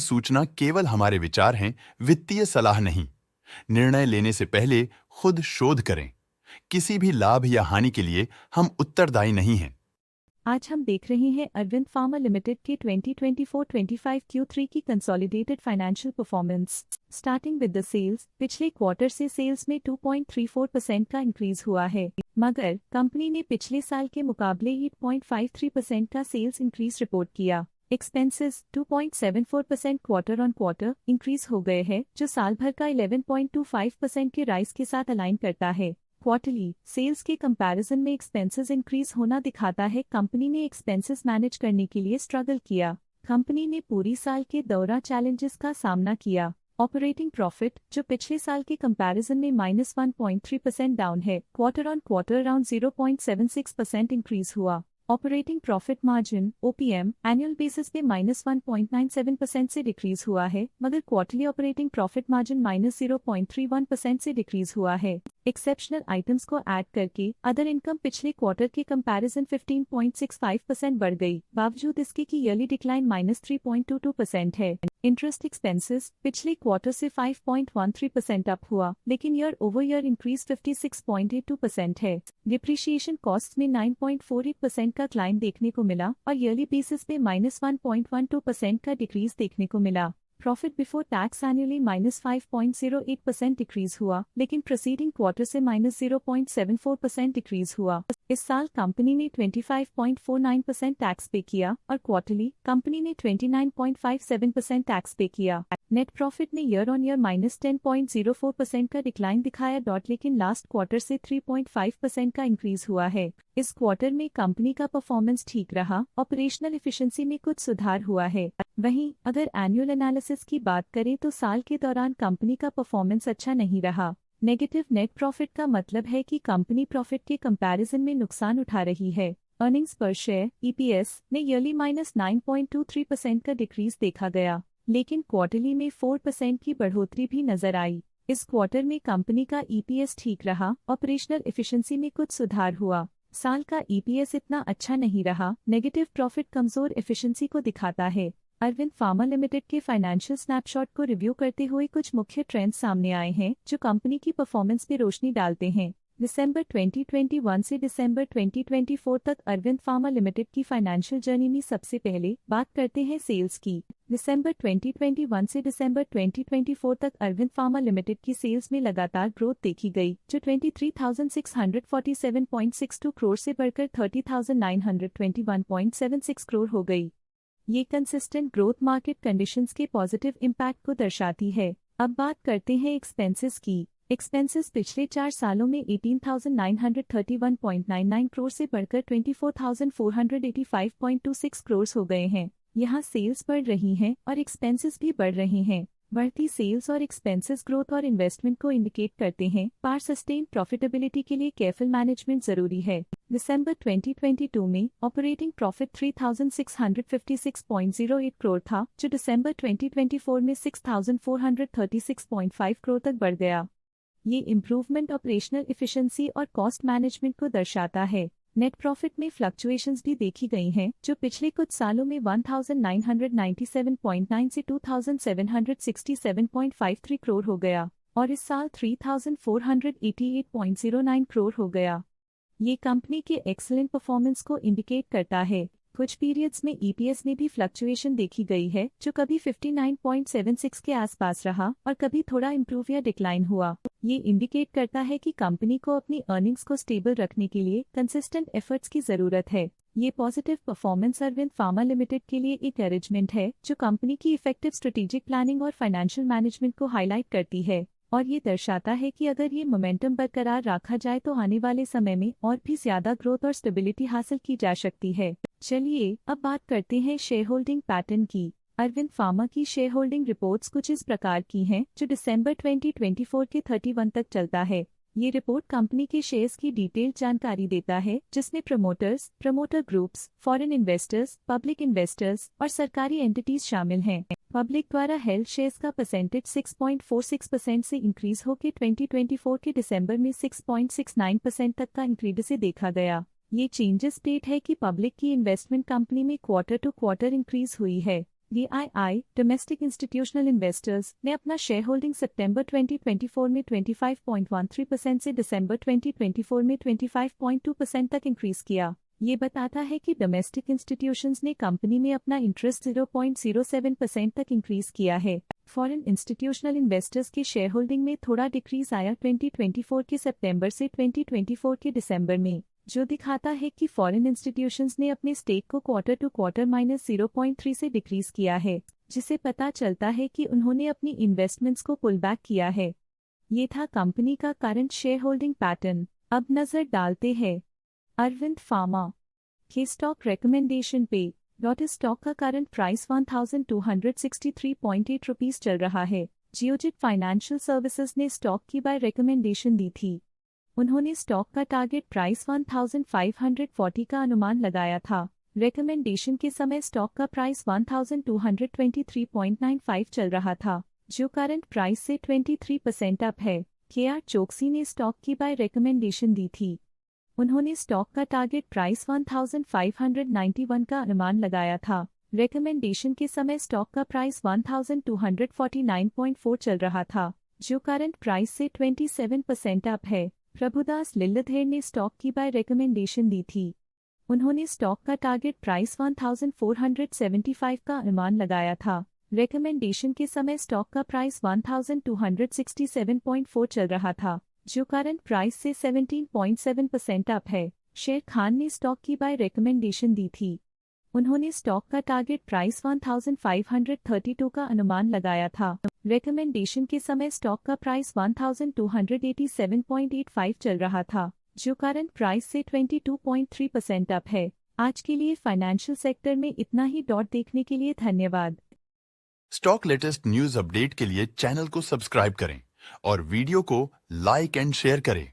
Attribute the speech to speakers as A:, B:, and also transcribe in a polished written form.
A: सूचना केवल हमारे विचार हैं, वित्तीय सलाह नहीं। निर्णय लेने से पहले खुद शोध करें। किसी भी लाभ या हानि के लिए हम उत्तरदायी नहीं हैं।
B: आज हम देख रहे हैं अरविंद फार्मा लिमिटेड के 2024-25 Q3 की consolidated financial performance. Starting with the sales, पिछले क्वार्टर से सेल्स में 2.34% का इंक्रीज हुआ है, मगर कंपनी ने पिछले साल के मुकाबले 8.53% का सेल्स इंक्रीज रिपोर्ट किया। Expenses 2.74% quarter on quarter increase हो गए हैं, जो साल भर का 11.25% के राइज के साथ अलाइन करता है। क्वार्टरली सेल्स के कंपैरिजन में एक्सपेंसेस इंक्रीज होना दिखाता है कंपनी ने एक्सपेंसेस मैनेज करने के लिए स्ट्रगल किया। कंपनी ने पूरी साल के दौरान चैलेंजेस का सामना किया। ऑपरेटिंग प्रॉफिट, जो पिछले साल के कंपैरिजन में -1.3% डाउन है, quarter on quarter around 0.76% increase हुआ। Operating profit margin OPM annual basis पे -1.97% से डिक्रीज हुआ है, मगर क्वार्टरली ऑपरेटिंग प्रॉफिट मार्जिन -0.31% से डिक्रीज हुआ है। एक्सेप्शनल आइटम्स को ऐड करके अदर इनकम पिछले क्वार्टर के कंपैरिजन 15.65% बढ़ गई, बावजूद इसके की ईयरली डिक्लाइन -3.22% है। इंटरेस्ट एक्सपेंसेस पिछले क्वार्टर से 5.13% अप हुआ, लेकिन ईयर ओवर ईयर इंक्रीज 56.82% है। डिप्रिशिएशन कॉस्ट में 9.48% का क्लाइम देखने को मिला और ईयरली बेसिस पे -1.12% का डिक्रीज देखने को मिला। Profit before tax annually -5.08% decrease हुआ, लेकिन प्रीसीडिंग क्वार्टर से -0.74% डिक्रीज हुआ। इस साल कंपनी ने 25.49% टैक्स पे किया और क्वार्टरली कंपनी ने 29.57% टैक्स पे किया। नेट प्रॉफिट ने ईयर ऑन ईयर -10.04% का डिक्लाइन दिखाया, लेकिन लास्ट क्वार्टर से 3.5% का इंक्रीज हुआ है। इस क्वार्टर में कंपनी का परफॉर्मेंस ठीक रहा, ऑपरेशनल एफिशिएंसी में कुछ सुधार हुआ है। वहीं अगर एनुअल एनालिसिस की बात करें तो साल के दौरान कंपनी का परफॉर्मेंस अच्छा नहीं रहा। नेगेटिव नेट प्रॉफिट का मतलब है कि कंपनी प्रॉफिट के कंपैरिजन में नुकसान उठा रही है। अर्निंग्स पर शेयर EPS ने ईयरली -9.23% का डिक्रीज देखा गया, लेकिन क्वार्टरली में 4% की बढ़ोतरी भी नजर आई। इस क्वार्टर में कंपनी का EPS ठीक रहा, ऑपरेशनल एफिशिएंसी में कुछ सुधार हुआ। साल का EPS इतना अच्छा नहीं रहा। नेगेटिव प्रॉफिट कमजोर एफिशिएंसी को दिखाता है। अरविंद फार्मा लिमिटेड के फाइनेंशियल स्नैपशॉट को रिव्यू करते हुए कुछ मुख्य ट्रेंड्स सामने आए हैं जो कंपनी की परफॉर्मेंस पे रोशनी डालते हैं। दिसंबर 2021 से दिसंबर 2024 तक अरविंद फार्मा लिमिटेड की फाइनेंशियल जर्नी में सबसे पहले बात करते हैं सेल्स की। दिसंबर 2021 से दिसंबर 2024 तक अरविंद फार्मा लिमिटेड की सेल्स में लगातार ग्रोथ देखी गई, जो 23,647.62 करोड़ से बढ़कर 30,921.76 करोड़ हो गई। ये कंसिस्टेंट ग्रोथ मार्केट कंडीशंस के पॉजिटिव इम्पैक्ट को दर्शाती है। अब बात करते हैं एक्सपेंसेस की। एक्सपेंसेस पिछले 4 सालों में 18,931.99 करोड़ से बढ़कर 24,485.26 करोड़ हो गए हैं। यहाँ सेल्स बढ़ रही हैं और एक्सपेंसेस भी बढ़ रहे हैं। बढ़ती सेल्स और एक्सपेंसेस ग्रोथ और इन्वेस्टमेंट को इंडिकेट करते हैं, पर सस्टेन प्रॉफिटेबिलिटी के लिए केयरफुल मैनेजमेंट जरूरी है। दिसंबर 2022 में ऑपरेटिंग प्रॉफिट 3,656.08 करोड़ था, जो दिसंबर 2024 में 6,436.5 करोड़ तक बढ़ गया। ये इम्प्रूवमेंट ऑपरेशनल एफिशिएंसी और कॉस्ट मैनेजमेंट को दर्शाता है। नेट प्रॉफिट में फ्लक्चुएशंस भी देखी गई हैं, जो पिछले कुछ सालों में 1,997.9 से 2,767.53 करोड़ हो गया और इस साल 3,488.09 करोड़ हो गया। ये कंपनी के एक्सीलेंट परफॉर्मेंस को इंडिकेट करता है। कुछ पीरियड्स में EPS में भी फ्लक्चुएशन देखी गई है, जो कभी 59.76 के आसपास रहा और कभी थोड़ा इम्प्रूव या डिक्लाइन हुआ। ये इंडिकेट करता है कि कंपनी को अपनी अर्निंग्स को स्टेबल रखने के लिए कंसिस्टेंट एफर्ट्स की जरूरत है। ये positive performance Arvind pharma limited के लिए एक एनकरेजमेंट है, जो कंपनी की इफेक्टिव स्ट्रेटेजिक प्लानिंग और फाइनेंशियल मैनेजमेंट को हाईलाइट करती है और ये दर्शाता है कि अगर ये मोमेंटम बरकरार रखा जाए तो आने वाले समय में और भी ज्यादा ग्रोथ और स्टेबिलिटी हासिल की जा सकती है। चलिए अब बात करते हैं शेयर होल्डिंग पैटर्न की। अरविंद फार्मा की शेयर होल्डिंग रिपोर्ट्स कुछ इस प्रकार की हैं, जो दिसंबर 2024 के 31 तक चलता है। ये रिपोर्ट कंपनी के शेयर्स की डिटेल्ड जानकारी देता है, जिसमें promoters, promoter groups, foreign investors, public investors और सरकारी एंटिटीज शामिल हैं। पब्लिक द्वारा हेल्ड शेयर्स का परसेंटेज 6.46% से इंक्रीज होकर 2024 के दिसंबर में 6.69% तक का इंक्रीज से देखा गया। ये चेंजेस स्टेट है कि पब्लिक की इन्वेस्टमेंट कंपनी में क्वार्टर टू क्वार्टर इंक्रीज हुई है। DII डोमेस्टिक इंस्टीट्यूशनल इन्वेस्टर्स ने अपना शेयर होल्डिंग सितंबर 2024 में 25.13% से दिसंबर 2024 में 25.2% तक इंक्रीज किया। ये बताता है कि डोमेस्टिक इंस्टीट्यूशंस ने कंपनी में अपना इंटरेस्ट 0.07% तक इंक्रीज किया है। फॉरेन इंस्टीट्यूशनल इन्वेस्टर्स के शेयर होल्डिंग में थोड़ा डिक्रीज आया 2024 के सितंबर से 2024 के दिसंबर में, जो दिखाता है कि फॉरेन इंस्टीट्यूशंस ने अपने स्टेक को क्वार्टर टू क्वार्टर -0.3 से डिक्रीज किया है, जिसे पता चलता है कि उन्होंने अपनी इन्वेस्टमेंट्स को पुल बैक किया है। ये था कंपनी का करंट शेयर होल्डिंग पैटर्न। अब नजर डालते हैं अरविंद फार्मा के स्टॉक रिकमेंडेशन पे। स्टॉक का करंट प्राइस 1263.8 रुपीस चल रहा है। जियोजित फाइनेंशियल सर्विसेज ने स्टॉक की बाय रिकमेंडेशन दी थी। उन्होंने स्टॉक का टारगेट प्राइस 1540 का अनुमान लगाया था। रिकमेंडेशन के समय स्टॉक का प्राइस 1223.95 चल रहा था, जो करंट प्राइस से 23% अप है। KR चोकसी ने स्टॉक की बाय रिकमेंडेशन दी थी। उन्होंने स्टॉक का टारगेट प्राइस 1591 का अनुमान लगाया था। रिकमेंडेशन के समय स्टॉक का प्राइस 1249.4 चल रहा था, जो करंट प्राइस से 27% अप है। प्रभुदास लिल्लाधर ने स्टॉक की बाय रिकमेंडेशन दी थी। उन्होंने स्टॉक का टारगेट प्राइस 1475 का अनुमान लगाया था। रिकमेंडेशन के समय स्टॉक का प्राइस 1267.4 चल रहा था, जो करंट प्राइस से 17.7% अप है। शेर खान ने स्टॉक की बाय रिकमेंडेशन दी थी। उन्होंने स्टॉक का टारगेट प्राइस 1532 का अनुमान लगाया था। रिकमेंडेशन के समय स्टॉक का प्राइस 1287.85 चल रहा था, जो करंट प्राइस से 22.3% अप है। आज के लिए फाइनेंशियल सेक्टर में इतना ही। देखने के लिए धन्यवाद।
A: स्टॉक लेटेस्ट न्यूज अपडेट के लिए चैनल को सब्सक्राइब करें और वीडियो को लाइक एंड शेयर करें।